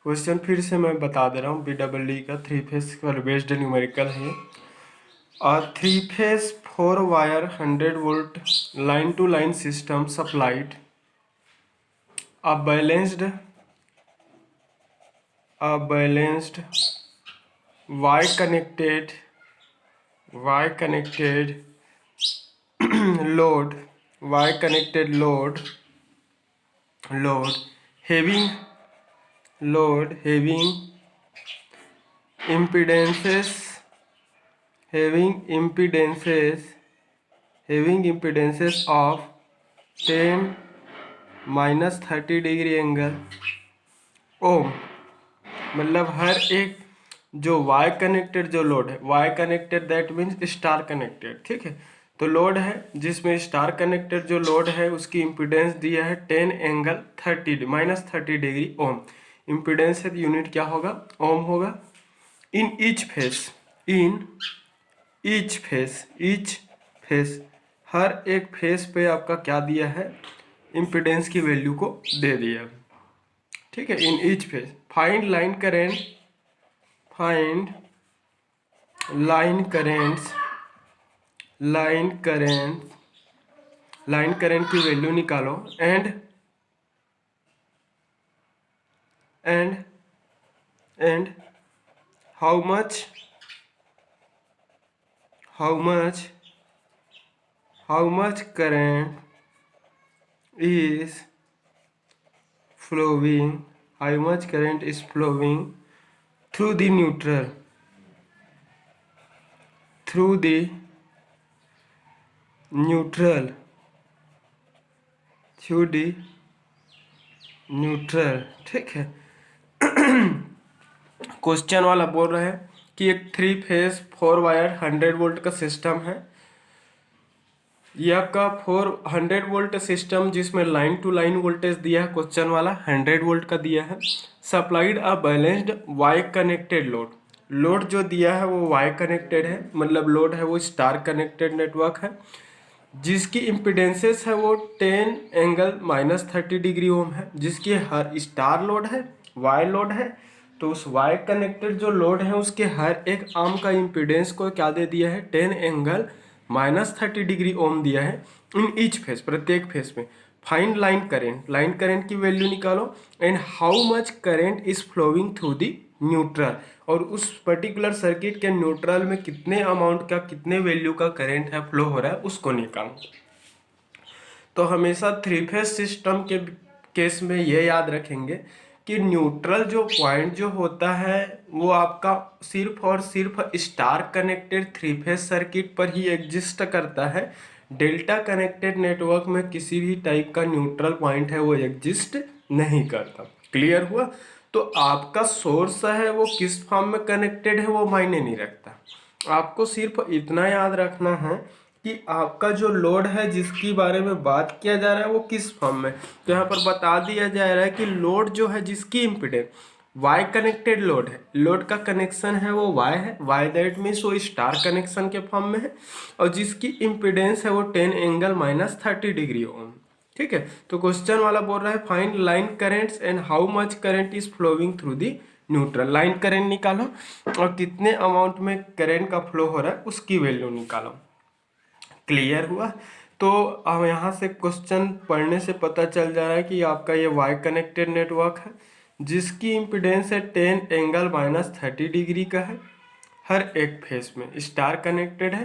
Question फिर से मैं बता दे रहा हूँ, BEE का 3 फेज पर बेस्ड न्यूमेरिकल है। A 3 phase 4 wire 100 volt line to line system supplied a balanced Y connected load having impedances of 10 - 30 degree angle ohm. मतलब हर एक जो वाई कनेक्टेड जो लोड है, Y connected that means star connected, ठीक है। तो लोड है जिसमें स्टार कनेक्टेड जो लोड है उसकी इम्पीडेंस दिया है 10 एंगल 30 - 30 डिग्री ओम। इम्पीडेंस है तो यूनिट क्या होगा, ओम होगा। इन ईच फेस हर एक फेस पे आपका क्या दिया है, इम्पीडेंस की वैल्यू को दे दिया, ठीक है। In each face find line current की वैल्यू निकालो and how much current is flowing through the neutral ठीक है। क्वेश्चन वाला बोल रहा है कि एक 3 फेज 4 वायर 100 वोल्ट का सिस्टम है। यह आपका 400 वोल्ट सिस्टम जिसमें लाइन टू लाइन वोल्टेज दिया है, क्वेश्चन वाला 100 वोल्ट का दिया है। Supplied a balanced Y connected load जो दिया है वो वाई कनेक्टेड है, मतलब लोड है वो स्टार कनेक्टेड नेटवर्क है, जिसकी इम्पिडेंसेस है वो 10 एंगल -30 डिग्री ओम है, जिसकी हर स्टार लोड है, वाई लोड है। तो उस वाई कनेक्टेड जो लोड है उसके हर एक आर्म का इम्पिडेंस को क्या दे दिया है, 10 एंगल -30 डिग्री ओम दिया है। इन ईच फेस प्रत्येक फेस में फाइंड लाइन करेंट की वैल्यू निकालो and how much current is flowing through the neutral, और उस पर्टिकुलर सर्किट के न्यूट्रल में कितने अमाउंट का, कितने वैल्यू का करंट है फ्लो हो रहा है उसको निकालो। तो हमेशा 3 फेज सिस्टम के केस में ये याद रखेंगे कि न्यूट्रल जो पॉइंट जो होता है वो आपका सिर्फ और सिर्फ स्टार कनेक्टेड 3 फेज सर्किट पर ही एग्जिस्ट करता है। डेल्टा कनेक्टेड नेटवर्क में किसी भी टाइप का न्यूट्रल पॉइंट है वो एग्जिस्ट नहीं करता। क्लियर हुआ। तो आपका सोर्स है वो किस फॉर्म में कनेक्टेड है वो मायने नहीं रखता। आपको सिर्फ इतना याद रखना है कि आपका जो लोड है जिसके बारे में बात किया जा रहा है वो किस फॉर्म में। तो यहाँ पर बता दिया जा रहा है कि लोड जो है जिसकी इम्पीडेंस वाई कनेक्टेड लोड है, लोड का कनेक्शन है वो वाई है, वाई दैट मीन्स वो स्टार कनेक्शन के फॉर्म में है, और जिसकी इम्पीडेंस है वो 10 एंगल -30 डिग्री ओम, ठीक है। तो क्वेश्चन वाला बोल रहा है find line currents and how much current is flowing through the neutral. Line current निकालो और कितने अमाउंट में करंट का फ्लो हो रहा है उसकी वैल्यू निकालो। क्लियर हुआ। तो अब यहाँ से क्वेश्चन पढ़ने से पता चल जा रहा है कि आपका ये वाई कनेक्टेड नेटवर्क है जिसकी इम्पीडेंस है 10 एंगल -30 डिग्री का है, हर एक फेस में स्टार कनेक्टेड है।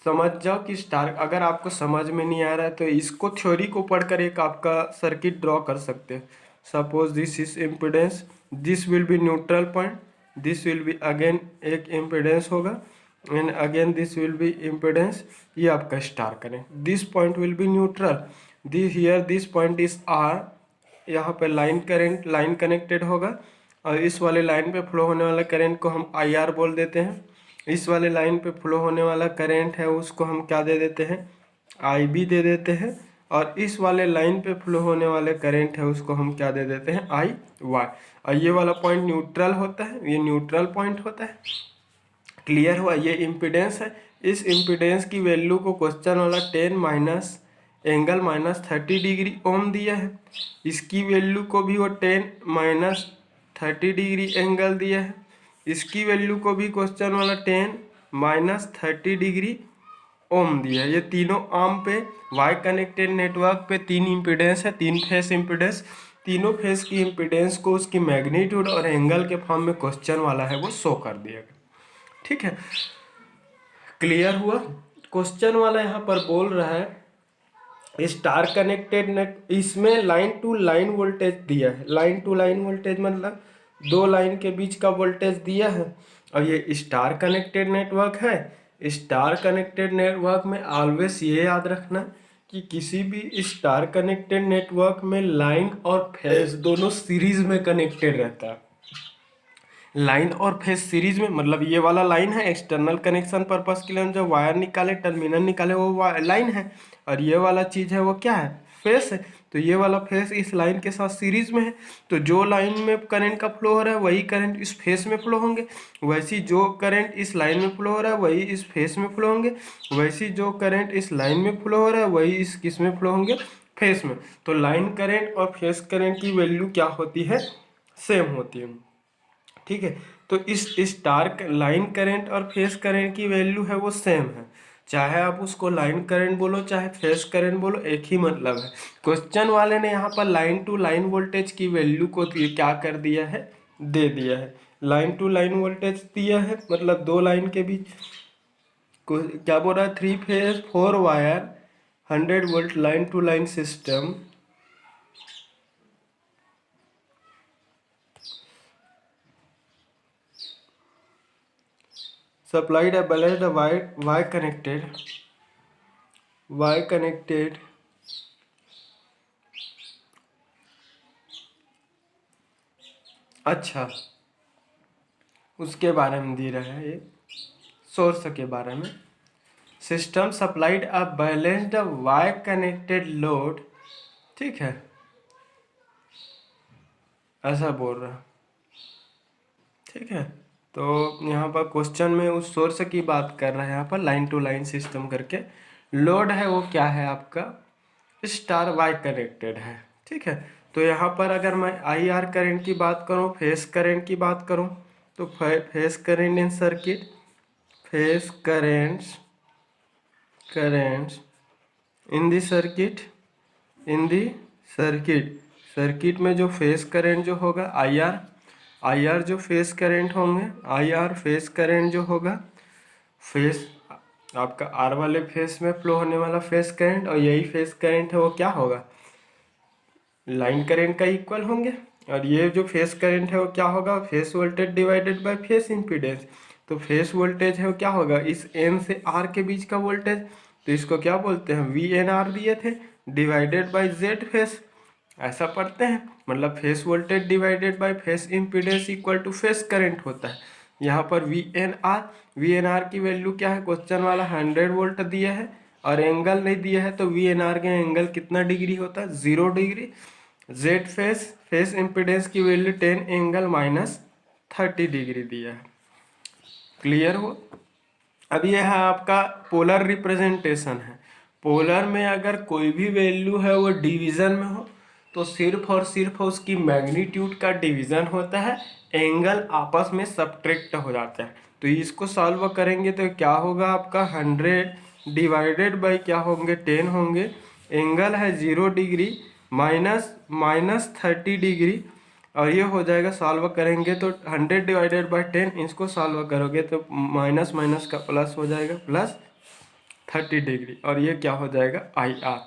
समझ जाओ कि स्टार, अगर आपको समझ में नहीं आ रहा है तो इसको थ्योरी को पढ़कर एक आपका सर्किट ड्रॉ कर सकते हैं। Suppose this is impedance, this will be neutral point, this will be again एक इम्पीडेंस होगा and again this will be impedance, ये आपका star connect, this point will be neutral, this here this point is R, यहाँ पे line current line connected होगा और इस वाले लाइन पे फ्लो होने वाला करंट को हम आई आर बोल देते हैं। इस वाले लाइन पे फ्लो होने वाला करंट है उसको हम क्या दे देते हैं, आई बी दे देते हैं, और इस वाले लाइन पे फ्लो होने वाले करंट है उसको हम क्या दे देते हैं, आई वाई। और ये वाला पॉइंट न्यूट्रल होता है, ये न्यूट्रल पॉइंट होता है। क्लियर हुआ। ये इम्पीडेंस है, इस इम्पीडेंस की वैल्यू को क्वेश्चन वाला 10 एंगल -30 डिग्री ओम दिया है, इसकी वैल्यू को भी वो 10 30 डिग्री एंगल दिया है। इसकी वैल्यू को भी क्वेश्चन वाला 10 -30 डिग्री ओम दिया है। ये तीनों आर्म पे वाई कनेक्टेड नेटवर्क पे 3 इम्पीडेंस है, 3 फेस इम्पीडेंस। तीनों फेस की इम्पीडेंस को उसकी मैग्नीट्यूड और एंगल के फॉर्म में क्वेश्चन वाला है वो शो कर दिया गया। ठीक है, क्लियर हुआ। क्वेश्चन वाला यहाँ पर बोल रहा है स्टार कनेक्टेड नेट, इसमें लाइन टू लाइन वोल्टेज दिया है। लाइन टू लाइन वोल्टेज मतलब दो लाइन के बीच का वोल्टेज दिया है। और ये स्टार कनेक्टेड नेटवर्क है। स्टार कनेक्टेड नेटवर्क में ऑलवेज ये याद रखना कि किसी भी स्टार कनेक्टेड नेटवर्क में लाइन और फेस दोनों सीरीज में कनेक्टेड रहता है। लाइन और फेस सीरीज में मतलब ये वाला लाइन है, एक्सटर्नल कनेक्शन पर्पस के लिए हम जो वायर निकाले, टर्मिनल निकाले, वो लाइन है। और ये वाला चीज़ है वो क्या है, फेस है। तो ये वाला फेस इस लाइन के साथ सीरीज में है। तो जो लाइन में करंट का फ्लो हो रहा है वही करंट इस फेस में फ्लो होंगे। वैसी जो करंट इस लाइन में फ्लो हो रहा है वही इस फेस में फ्लो होंगे। वैसी जो करंट इस लाइन में फ्लो हो रहा है वही इस किस में फ्लो होंगे, फेस में। तो लाइन करंट और फेस करंट की वैल्यू क्या होती है, सेम होती है। ठीक है, तो इस स्टार लाइन करंट और फेस करंट की वैल्यू है वो सेम है। चाहे आप उसको लाइन करंट बोलो चाहे फेस करंट बोलो, एक ही मतलब है। क्वेश्चन वाले ने यहाँ पर लाइन टू लाइन वोल्टेज की वैल्यू को क्या कर दिया है, दे दिया है। लाइन टू लाइन वोल्टेज दिया है मतलब दो लाइन के बीच क्या बोल रहा है, 3 phase 4 wire 100 volt line to line system supplied a balanced Y connected अच्छा, उसके बारे में दे रहा है ये सोर्स के बारे में। System supplied a balanced Y connected load, ठीक है, ऐसा बोल रहा है। ठीक है, तो यहाँ पर क्वेश्चन में उस सोर्स की बात कर रहा है। यहाँ पर लाइन टू लाइन सिस्टम करके लोड है वो क्या है आपका, स्टार वाई कनेक्टेड है। ठीक है, तो यहाँ पर अगर मैं आई आर करेंट की बात करूँ, फेस करेंट की बात करूँ, तो phase current in circuit, face currents in the circuit, circuit में जो फेस करंट जो होगा आई आर जो फेस करंट होंगे, आई आर फेस करंट जो होगा, फेस आपका आर वाले फेस में फ्लो होने वाला फेस करंट, और यही फेस करंट है वो क्या होगा, लाइन करंट का इक्वल होंगे। और ये जो फेस करंट है वो क्या होगा, face voltage divided by phase impedance. तो फेस वोल्टेज है वो क्या होगा, इस एन से आर के बीच का वोल्टेज, तो इसको क्या बोलते हैं, वी एन आर दिए थे, डिवाइडेड बाय जेड फेस, ऐसा पढ़ते हैं। मतलब phase voltage divided by phase impedance equal to phase current होता है। यहाँ पर वी एन आर की वैल्यू क्या है, क्वेश्चन वाला 100 वोल्ट दिया है और एंगल नहीं दिया है, तो वी एन आर का एंगल कितना डिग्री होता है, 0 डिग्री। जेड फेस इम्पीडेंस की वैल्यू 10 एंगल -30 डिग्री दिया है। क्लियर हो। अब यह है आपका पोलर रिप्रेजेंटेशन है। पोलर में अगर कोई भी वैल्यू है वो डिवीजन में हो तो सिर्फ और सिर्फ उसकी मैग्नीट्यूड का डिवीजन होता है, एंगल आपस में सब्ट्रैक्ट हो जाता है। तो इसको सॉल्व करेंगे तो क्या होगा आपका 100 डिवाइडेड बाई क्या होंगे 10 होंगे, एंगल है 0 डिग्री -30 डिग्री, और ये हो जाएगा सॉल्व करेंगे तो 100 डिवाइडेड बाई 10, इसको सॉल्व करोगे तो माइनस माइनस का प्लस हो जाएगा, +30 डिग्री, और ये क्या हो जाएगा आई आर।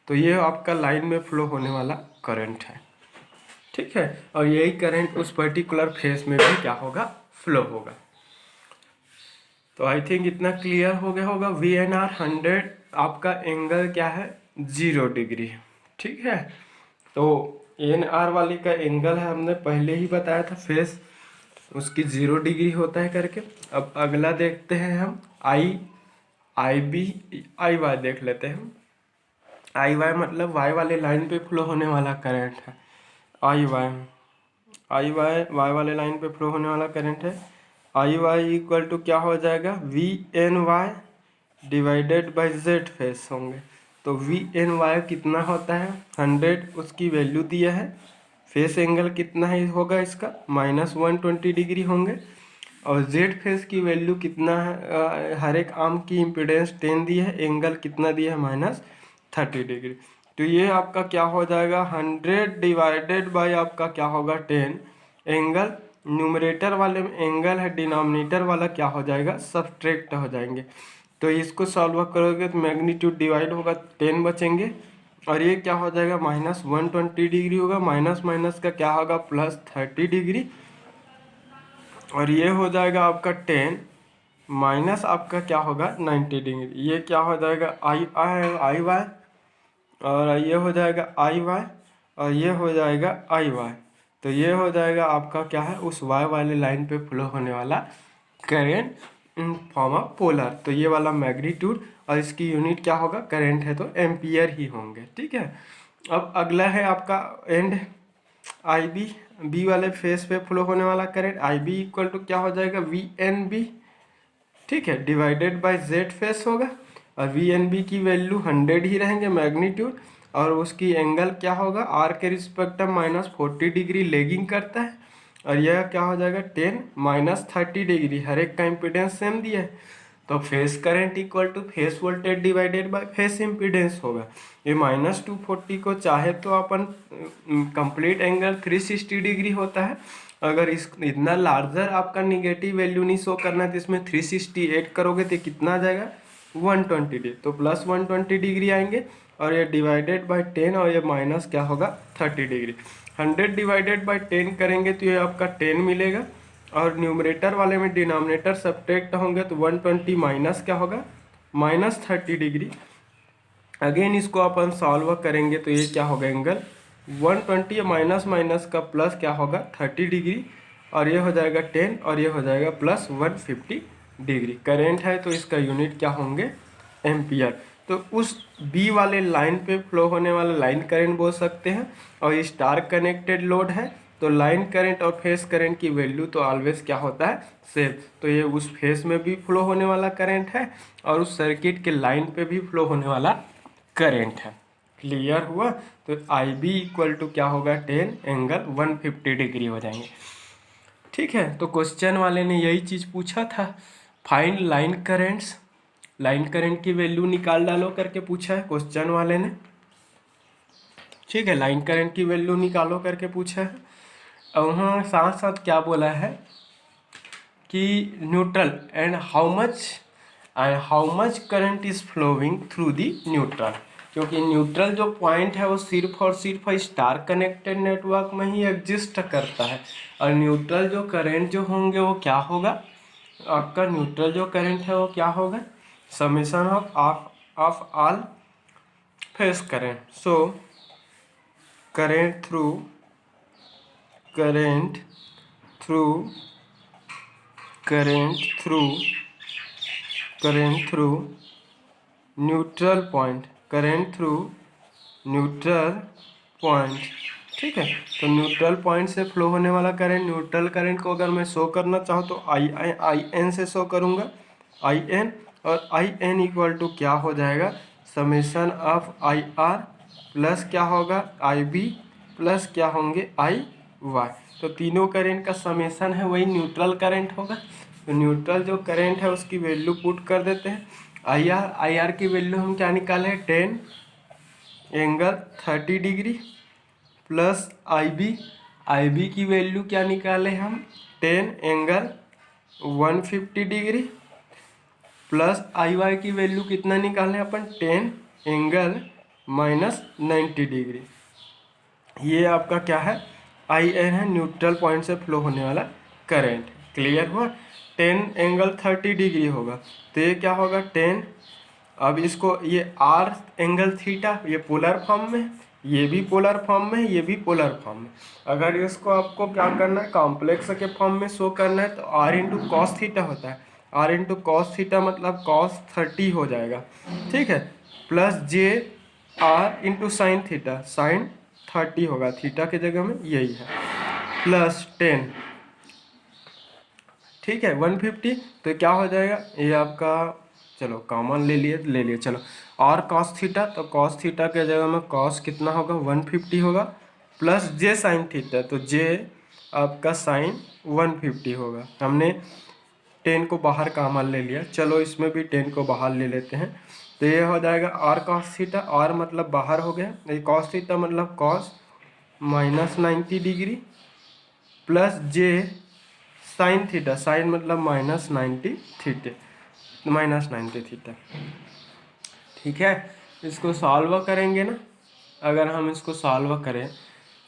तो ये आपका लाइन में फ्लो होने वाला करंट है। ठीक है, और यही करंट उस पर्टिकुलर फेस में भी क्या होगा, फ्लो होगा। तो आई थिंक इतना क्लियर हो गया होगा। वी एन आर 100, आपका एंगल क्या है 0 डिग्री। ठीक है, तो एन आर वाली का एंगल है हमने पहले ही बताया था, फेस उसकी 0 डिग्री होता है करके। अब अगला देखते हैं हम आई वाई देख लेते हैं हम। आई वाई मतलब वाई वाले लाइन पे फ्लो होने वाला करंट है। आई वाई वाई वाले लाइन पे फ्लो होने वाला करंट है। आई वाई इक्वल टू क्या हो जाएगा, V N Y divided by Z phase होंगे। तो वी एन वाई कितना होता है 100, उसकी वैल्यू दिया है, फेस एंगल कितना ही होगा इसका, -120 डिग्री होंगे। और जेड फेस की वैल्यू कितना है, हर एक आर्म की इम्पीडेंस 10 दी है, एंगल कितना दिया है, -30 डिग्री। तो ये आपका क्या हो जाएगा, 100 डिवाइडेड बाय आपका क्या होगा 10। एंगल न्यूमरेटर वाले में एंगल है, डिनोमिनेटर वाला क्या हो जाएगा, सब्ट्रैक्ट हो जाएंगे। तो इसको सॉल्व करोगे तो मैग्नीट्यूड डिवाइड होगा, 10 बचेंगे और ये क्या हो जाएगा, -120 डिग्री होगा, माइनस माइनस का क्या होगा, +30 डिग्री। और ये हो जाएगा आपका 10 माइनस आपका क्या होगा 90 डिग्री। ये क्या हो जाएगा आई वाई, और ये हो जाएगा आई वाई, और ये हो जाएगा आई वाई। तो ये हो जाएगा आपका क्या है, उस वाई वाले लाइन पे फ्लो होने वाला current in form of polar. तो ये वाला मैग्नीट्यूड और इसकी यूनिट क्या होगा, करेंट है तो एम्पियर ही होंगे। ठीक है, अब अगला है आपका एंड आई बी वाले फेस पे फ्लो होने वाला current I B equal to क्या हो जाएगा, वी एन बी। ठीक है, डिवाइडेड बाय जेड फेस होगा, और वी एन बी की वैल्यू 100 ही रहेंगे मैग्नीट्यूड, और उसकी एंगल क्या होगा, आर के रिस्पेक्ट में -40 डिग्री लेगिंग करता है। और यह क्या हो जाएगा 10 -30 डिग्री, हर एक का इम्पिडेंस सेम दिया है। तो phase current equal to phase voltage divided by phase impedance होगा। ये -240 को चाहे तो अपन कंप्लीट एंगल 360 डिग्री होता है। अगर इस इतना लार्जर आपका निगेटिव वैल्यू नहीं शो करना है तो इसमें 368 करोगे तो कितना आ जाएगा, 120 डिग्री। तो +120 डिग्री आएंगे, और ये डिवाइडेड बाय 10, और ये माइनस क्या होगा 30 डिग्री। 100 डिवाइडेड बाय 10 करेंगे तो ये आपका 10 मिलेगा, और न्यूमरेटर वाले में डिनोमिनेटर सब्ट्रैक्ट होंगे तो 120 माइनस क्या होगा, -30 डिग्री। अगेन इसको अपन सॉल्व करेंगे तो ये क्या होगा, एंगल 120 माइनस माइनस का प्लस क्या होगा 30 डिग्री, और ये हो जाएगा 10, और ये हो जाएगा +150 डिग्री। करेंट है तो इसका यूनिट क्या होंगे, एम्पियर। तो उस बी वाले लाइन पे फ्लो होने वाला लाइन करंट बोल सकते हैं, और स्टार कनेक्टेड लोड है तो लाइन करंट और फेस करंट की वैल्यू तो ऑलवेज क्या होता है, सेम। तो ये उस फेस में भी फ्लो होने वाला करंट है, और उस सर्किट के लाइन पे भी फ्लो होने वाला करंट है। क्लियर हुआ। तो आई बी इक्वल टू क्या होगा 10 एंगल 150 डिग्री हो जाएंगे। ठीक है, तो क्वेश्चन वाले ने यही चीज़ पूछा था, find line currents, line current की वैल्यू निकाल डालो करके पूछा है क्वेश्चन वाले ने। ठीक है, लाइन करंट की वैल्यू निकालो करके पूछा है। और वहाँ साथ साथ क्या बोला है कि neutral and how much current is flowing through the neutral, क्योंकि न्यूट्रल जो पॉइंट है वो सिर्फ और सिर्फ स्टार कनेक्टेड नेटवर्क में ही एग्जिस्ट करता है। और न्यूट्रल जो करंट जो होंगे वो क्या होगा, आपका न्यूट्रल जो करंट है वो क्या होगा, summation of all face current. So current through current through current through current through neutral point, current through neutral point. ठीक है, तो न्यूट्रल पॉइंट से फ्लो होने वाला करंट, न्यूट्रल करंट को अगर मैं शो करना चाहूँ तो आई एन से शो करूँगा, आई एन। और आई एन इक्वल टू क्या हो जाएगा, summation of I R plus क्या होगा आई बी प्लस क्या होंगे आई वाई। तो तीनों करंट का समेशन है वही न्यूट्रल करंट होगा। तो न्यूट्रल जो करंट है उसकी वैल्यू पुट कर देते हैं। आई आर की वैल्यू हम क्या निकाले, 10 एंगल 30 डिग्री, प्लस आई बी की वैल्यू क्या निकाले हम, 10 एंगल 150 डिग्री, प्लस आई वाई की वैल्यू कितना निकाले अपन, 10 एंगल -90 डिग्री। ये आपका क्या है, आई एन है, न्यूट्रल पॉइंट से फ्लो होने वाला करंट। क्लियर हुआ। 10 एंगल 30 डिग्री होगा तो ये क्या होगा 10। अब इसको ये आर एंगल थीटा, ये पोलर फॉर्म में, ये भी पोलर फॉर्म में, ये भी पोलर फॉर्म में। अगर इसको आपको क्या करना है, कॉम्प्लेक्स के फॉर्म में शो करना है तो आर इंटू कॉस थीटा होता है। आर इंटू कॉस थीटा मतलब कॉस 30 हो जाएगा। ठीक है, plus j R into sine theta, sine 30 होगा, थीटा के जगह में यही है, प्लस 10। ठीक है, 150। तो क्या हो जाएगा, ये आपका, चलो कॉमन ले लिए चलो, और कॉस थीटा, तो कॉस थीटा के जगह में कॉस कितना होगा 150 होगा, प्लस जे साइन थीटा, तो जे आपका साइन 150 होगा। हमने 10 को बाहर कॉमन ले लिया, चलो इसमें भी 10 को बाहर ले लेते हैं। तो ये हो जाएगा आर कॉस थीटा, आर मतलब बाहर हो गया, ये कॉस थीटा मतलब कॉस -90 डिग्री प्लस जे साइन थीटा, साइन मतलब -90 थीटे, -90 थीटा। ठीक है, इसको सॉल्व करेंगे ना। अगर हम इसको सॉल्व करें,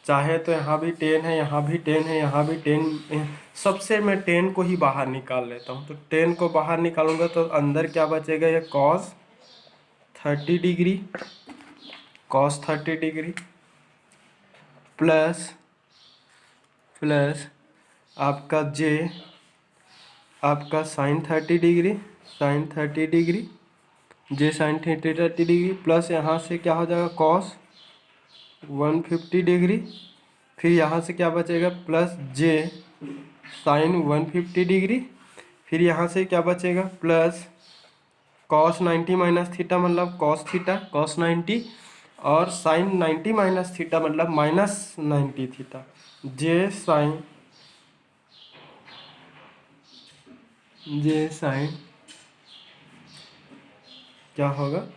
चाहे तो यहाँ भी 10 है, यहाँ भी 10 है, यहाँ भी 10, सबसे मैं 10 को ही बाहर निकाल लेता हूँ। तो 10 को बाहर निकालूंगा तो अंदर क्या बचेगा, ये cos 30 degree, cos 30 degree plus आपका जे आपका साइन 30 डिग्री, साइन 30 डिग्री, जे साइन 30 डिग्री प्लस यहाँ से क्या हो जाएगा कॉस 150 डिग्री, फिर यहाँ से क्या बचेगा प्लस जे साइन 150 डिग्री, फिर यहाँ से क्या बचेगा प्लस कॉस 90 माइनस थीटा मतलब कॉस थीटा, कॉस 90, और साइन 90 माइनस थीटा मतलब -90 थीटा, जे साइन क्या होगा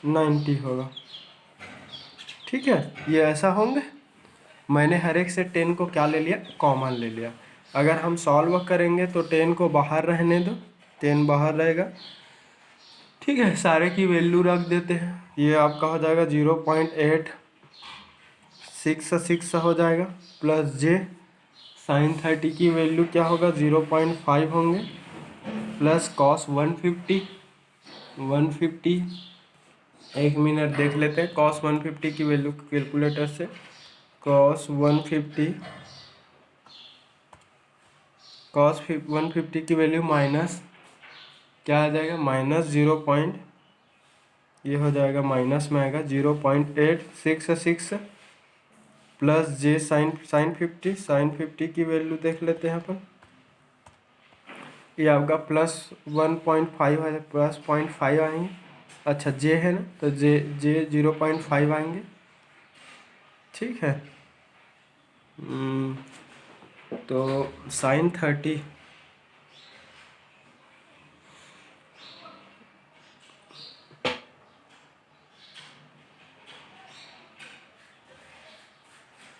90 होगा। ठीक है, ये ऐसा होंगे। मैंने हर एक से 10 को क्या ले लिया, कॉमन ले लिया। अगर हम सॉल्व करेंगे तो 10 को बाहर रहने दो, 10 बाहर रहेगा। ठीक है, सारे की वैल्यू रख देते हैं। ये आपका हो जाएगा 0.866 हो जाएगा, प्लस जे साइन 30 की वैल्यू क्या होगा 0.5 होंगे, प्लस कॉस 150, एक मिनट देख लेते हैं कॉस 150 की वैल्यू कैलकुलेटर से। कॉस 150 की वैल्यू माइनस क्या आ जाएगा, -0. ये हो जाएगा माइनस में आएगा 0.866 प्लस जे साइन 50 की वैल्यू देख लेते हैं अपन। ये आपका +1.5 है, प्लस 0.5 आएंगे। अच्छा जे है ना, तो जे 0.5 आएंगे। ठीक है, तो साइन 30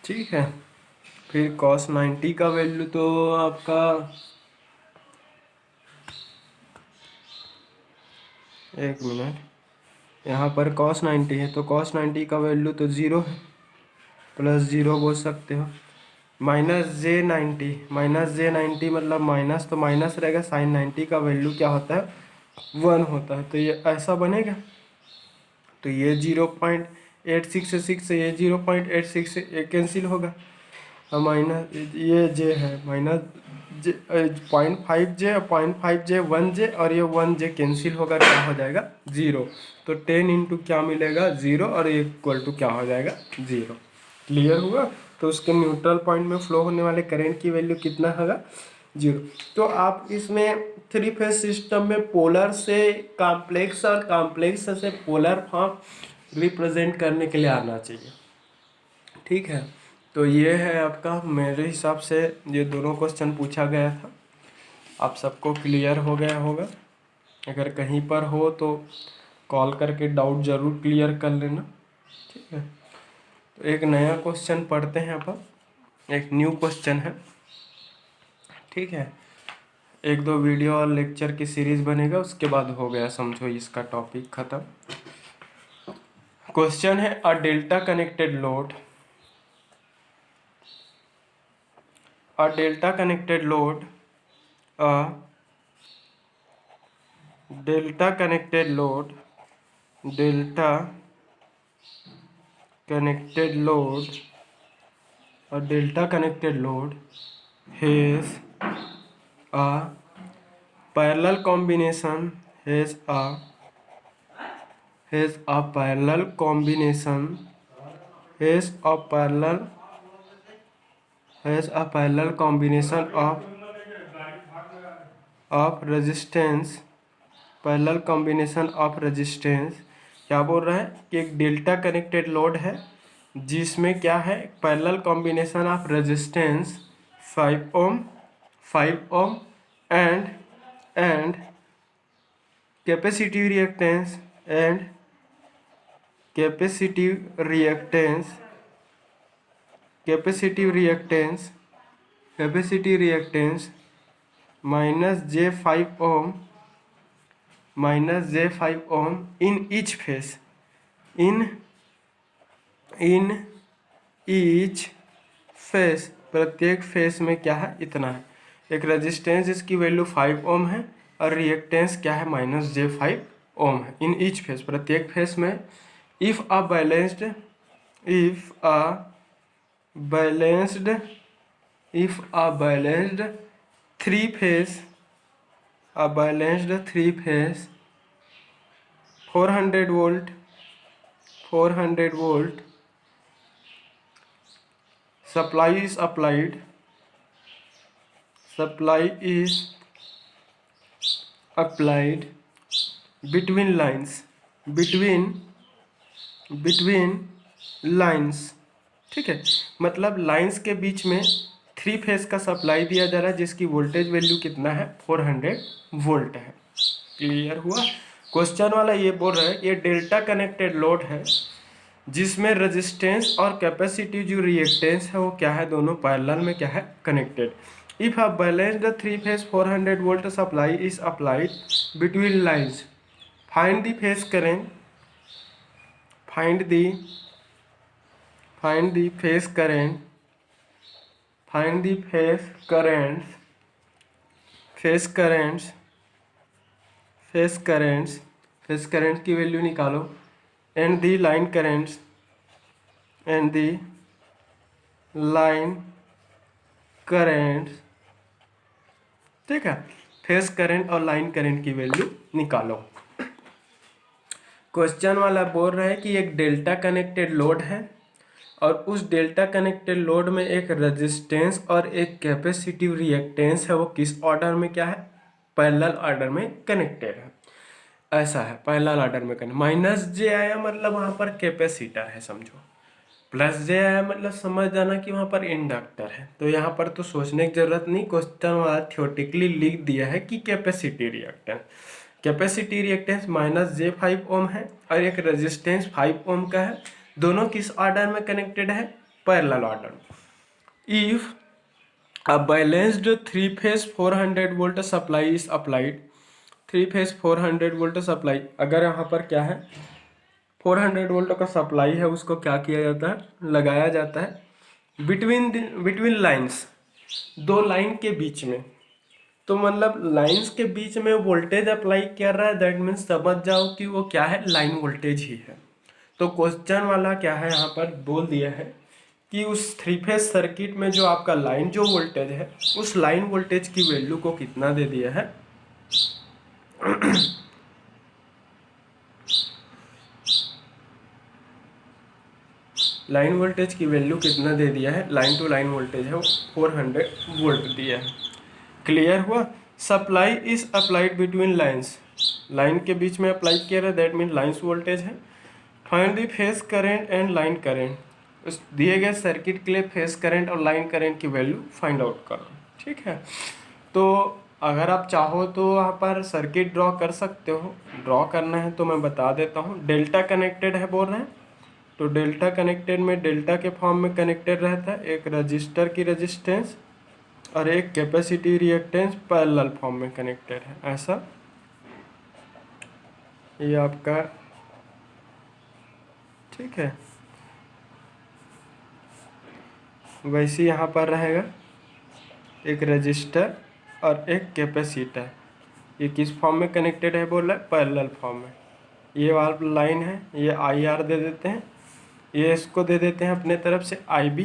ठीक है, फिर cos 90 का वैल्यू तो आपका एक मिनट, यहाँ पर cos 90 है तो cos 90 का वैल्यू तो 0 है, +0 बोल सकते हो। -j90 मतलब माइनस, तो माइनस रहेगा, साइन 90 का वैल्यू क्या होता है 1 होता है, तो ये ऐसा बनेगा। तो ये 0.866 से ये 0.86 ये कैंसिल होगा, माइनस ये जे है माइनस जे 0.5 जे, 0.5 जे 1 जे, और ये 1 जे कैंसिल होगा, क्या हो जाएगा 0। तो 10 इंटू क्या मिलेगा 0, और ये इक्वल टू क्या हो जाएगा 0। क्लियर हुआ। तो उसके न्यूट्रल पॉइंट में फ्लो होने वाले करंट की वैल्यू कितना होगा 0। तो आप इसमें 3 फेज सिस्टम में पोलर से कॉम्प्लेक्स और कॉम्प्लेक्स से पोलर फॉर्म रिप्रेजेंट करने के लिए आना चाहिए। ठीक है, तो ये है आपका, मेरे हिसाब से ये दोनों क्वेश्चन पूछा गया था, आप सबको क्लियर हो गया होगा। अगर कहीं पर हो तो कॉल करके डाउट ज़रूर क्लियर कर लेना। ठीक है, तो एक नया क्वेश्चन पढ़ते हैं अपन, एक न्यू क्वेश्चन है। ठीक है, एक दो वीडियो और लेक्चर की सीरीज बनेगा, उसके बाद हो गया समझो इसका टॉपिक ख़त्म। क्वेश्चन है a delta connected load, a delta connected load a delta connected load delta connected load a delta connected load has a parallel combination has a parallel combination has a parallel has a parallel combination of resistance, parallel combination of resistance. क्या बोल रहा है कि एक delta connected load है जिसमें क्या है, parallel combination of resistance 5 ohm and capacitive reactance capacitive reactance capacitive reactance -j5 ohm in each phase, in each phase, प्रत्येक फेस में क्या है, इतना है। एक रेजिस्टेंस जिसकी वैल्यू 5 ओम है और रिएक्टेंस क्या है, -j5 ओम है इन ईच फेस, प्रत्येक फेस में। If a balanced three phase 400 volt supply is applied between lines, ठीक है। मतलब लाइंस के बीच में 3 फेस का सप्लाई दिया जा रहा है जिसकी वोल्टेज वैल्यू कितना है, 400 वोल्ट है। क्लियर हुआ। क्वेश्चन वाला ये बोल रहा है ये डेल्टा कनेक्टेड लोड है जिसमें रेजिस्टेंस और कैपेसिटी जो रिएक्टेंस है वो क्या है, दोनों पैरेलल में क्या है, connected. If a balanced 3 face 400 volt supply is applied between lines, find the phase current, find the face currents की वैल्यू निकालो, एंड दी लाइन करेंट्स, ठीक है। फेस करंट और लाइन करंट की वैल्यू निकालो। क्वेश्चन वाला बोल रहा है कि एक डेल्टा कनेक्टेड लोड है और उस डेल्टा कनेक्टेड लोड में एक रेजिस्टेंस और एक कैपेसिटिव रिएक्टेंस है, वो किस ऑर्डर में क्या है, पैरेलल ऑर्डर में कनेक्टेड है। ऐसा है, पैरेलल ऑर्डर में कनेक्ट। -j आया मतलब वहाँ पर कैपेसिटर है समझो, +j आया मतलब समझ जाना कि वहाँ पर इंडक्टर है। तो यहाँ पर तो सोचने की जरूरत नहीं, क्वेश्चन वाला थ्योरेटिकली लिख दिया है कि कैपेसिटी रिएक्टेंस -j5 ओम है और एक रेजिस्टेंस 5 ओम का है। दोनों किस ऑर्डर में कनेक्टेड है, parallel order. If a balanced 3 face 400 volt supply is applied, 3 face 400 volt supply, अगर यहाँ पर क्या है 400 वोल्ट का सप्लाई है, उसको क्या किया जाता है, लगाया जाता है बिटवीन लाइन्स, दो लाइन के बीच में। तो मतलब लाइंस के बीच में वोल्टेज अप्लाई कर रहा है, दैट मीन्स समझ जाओ कि वो क्या है, लाइन वोल्टेज ही है। तो क्वेश्चन वाला क्या है यहाँ पर बोल दिया है कि उस 3 फेज सर्किट में जो आपका लाइन जो वोल्टेज है, उस लाइन वोल्टेज की वैल्यू को कितना दे दिया है, लाइन वोल्टेज की वैल्यू कितना दे दिया है, लाइन टू लाइन वोल्टेज है वो 400 वोल्ट दिया है। क्लियर हुआ। Supply is applied between lines, line के बीच में अप्लाई किया रहा है, दैट मीन लाइन्स वोल्टेज है। Find the face current and line current, उस दिए गए सर्किट के लिए फेस करंट और लाइन करंट की वैल्यू फाइंड आउट करो, ठीक है। तो अगर आप चाहो तो वहाँ पर सर्किट ड्रॉ कर सकते हो, ड्रॉ करना है तो मैं बता देता हूँ। डेल्टा कनेक्टेड है बोल रहे हैं, तो डेल्टा कनेक्टेड में डेल्टा के फॉर्म में कनेक्टेड रहता है, एक रजिस्टर की रेजिस्टेंस और एक कैपेसिटी रिएक्टेंस पैरेलल फॉर्म में कनेक्टेड है। ऐसा ये आपका, ठीक है। वैसे यहाँ पर रहेगा एक रजिस्टर और एक कैपेसिटर, ये किस फॉर्म में कनेक्टेड है बोल रहा है, पैरेलल फॉर्म में। ये वाला लाइन है, ये IR दे देते हैं, ये इसको दे देते हैं अपने तरफ से IB,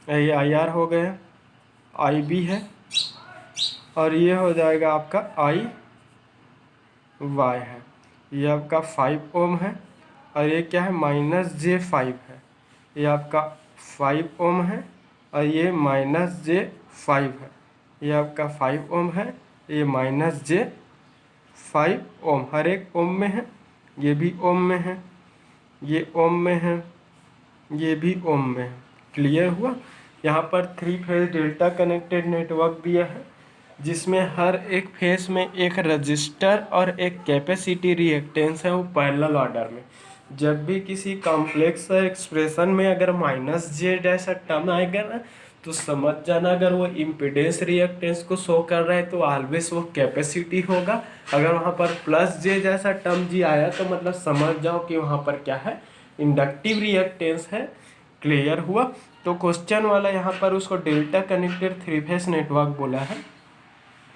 ये IR हो गया, IB है, और ये हो जाएगा आपका IY है। ये आपका 5 ओम है और ये क्या है, -j5 है। ये आपका 5 ओम है और ये -j5 है। ये आपका 5 ओम है, ये -j5 ओम, हर एक ओम में है, ये भी ओम में है, ये ओम में है, ये भी ओम में है। क्लियर हुआ। यहाँ पर 3 फेज डेल्टा कनेक्टेड नेटवर्क दिया है जिसमें हर एक फेस में एक रजिस्टर और एक कैपेसिटी रिएक्टेंस है, वो पैरेलल ऑर्डर में। जब भी किसी कॉम्प्लेक्स एक्सप्रेशन में अगर माइनस जे जैसा टर्म आएगा ना, तो समझ जाना अगर वो इम्पीडेंस रिएक्टेंस को शो कर रहा है तो ऑलवेज वो कैपेसिटी होगा। अगर वहाँ पर प्लस जे जैसा टर्म जी आया तो मतलब समझ जाओ कि वहाँ पर क्या है, इंडक्टिव रिएक्टेंस है। क्लियर हुआ। तो क्वेश्चन वाला यहाँ पर उसको डेल्टा कनेक्टेड 3 फेस नेटवर्क बोला है।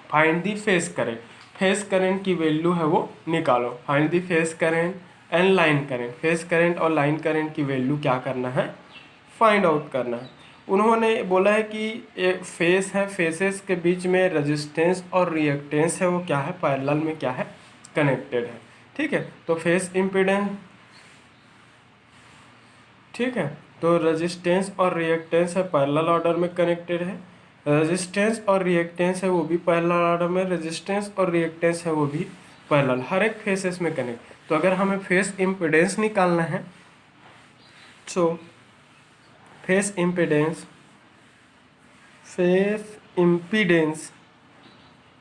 Find the phase current, phase current की वैल्यू है वो निकालो। Find the phase current and line current, phase current और लाइन करेंट की वैल्यू क्या करना है, फाइंड आउट करना है। उन्होंने बोला है कि एक फेस है, फेसेस के बीच में रेजिस्टेंस और रिएक्टेंस है वो क्या है, पैरेलल में क्या है, कनेक्टेड है। ठीक है, तो फेस इम्पीडेंस, ठीक है, तो रेजिस्टेंस और रिएक्टेंस है पैरेलल ऑर्डर में कनेक्टेड है। रेजिस्टेंस और रिएक्टेंस है वो भी पैरेलल ऑर्डर में, रेजिस्टेंस और रिएक्टेंस है वो भी पैरेलल, हर एक फेसेस में कनेक्ट। तो अगर हमें फेस इम्पीडेंस निकालना है तो phase impedance, phase impedance,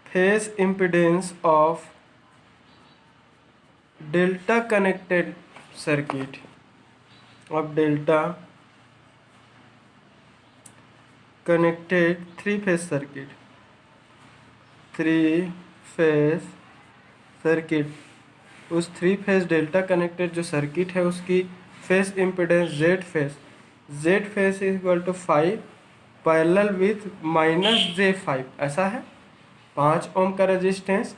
phase impedance of delta connected circuit, of delta connected 3 phase circuit, 3 phase circuit, उस 3 फेज डेल्टा कनेक्टेड जो सर्किट है उसकी phase impedance Z phase is equal to 5 parallel with -j5, ऐसा है। 5 ओम का resistance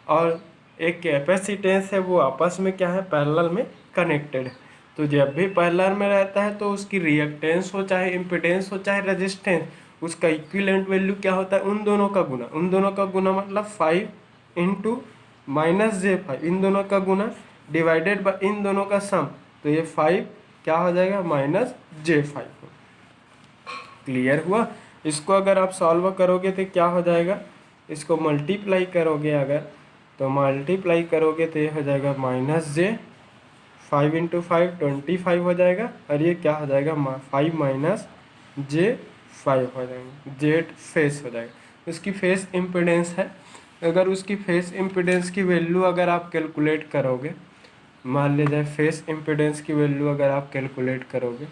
और एक capacitance है वो आपस में क्या है, पैरेलल में कनेक्टेड है। तो जब भी पैरेलल में रहता है तो उसकी रिएक्टेंस हो चाहे इम्पीडेंस हो चाहे रेजिस्टेंस, उसका इक्विवेलेंट वैल्यू क्या होता है, उन दोनों का गुना। उन दोनों का गुना मतलब 5 इंटू -j5, इन दोनों का गुना डिवाइडेड बाय इन दोनों का सम। तो ये 5 क्या हो जाएगा, -j5। क्लियर हुआ। इसको अगर आप सॉल्व करोगे तो क्या हो जाएगा, इसको मल्टीप्लाई करोगे अगर, तो मल्टीप्लाई करोगे तो ये हो जाएगा -j5 इंटू 5 25 हो जाएगा, और ये क्या हो जाएगा 5 -j5 हो जाएगा, जेड फेस हो जाएगा। उसकी फेस इम्पिडेंस है। अगर उसकी फेस इम्पिडेंस की वैल्यू अगर आप कैलकुलेट करोगे, मान लीजिए फेस इम्पिडेंस की वैल्यू अगर आप कैलकुलेट करोगे,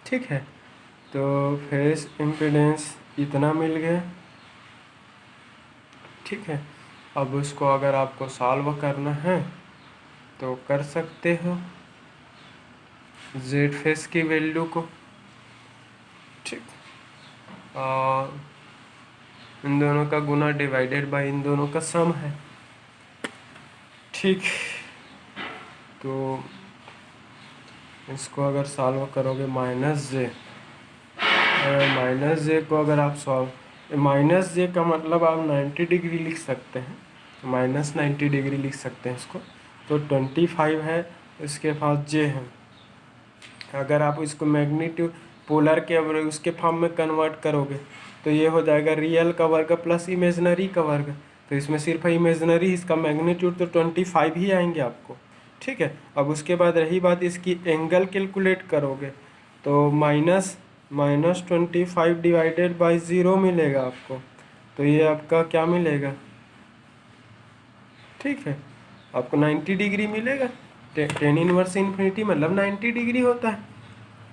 ठीक है, तो फेस इम्पिडेंस इतना मिल गया। ठीक है, अब उसको अगर आपको सॉल्व करना है तो कर सकते हो जेड फेस की वैल्यू को। ठीक, और इन दोनों का गुना डिवाइडेड बाय इन दोनों का सम है। ठीक, तो इसको अगर सॉल्व करोगे -j को अगर आप सॉल्व, -j का मतलब आप 90 डिग्री लिख सकते हैं, -90 डिग्री लिख सकते हैं इसको। तो 25 है, इसके पास j है। अगर आप इसको मैग्नीट्यूड पोलर के उसके फॉर्म में कन्वर्ट करोगे तो ये हो जाएगा रियल का वर्ग प्लस इमेजनरी का वर्ग। तो इसमें सिर्फ इमेजनरी, इसका मैग्नीट्यूड तो 25 ही आएंगे आपको। ठीक है, अब उसके बाद रही बात इसकी एंगल कैलकुलेट करोगे तो -25 डिवाइडेड बाई 0 मिलेगा आपको। तो ये आपका क्या मिलेगा, ठीक है, आपको 90 डिग्री मिलेगा। 10 इनवर्स इन्फिनिटी मतलब 90 डिग्री होता है।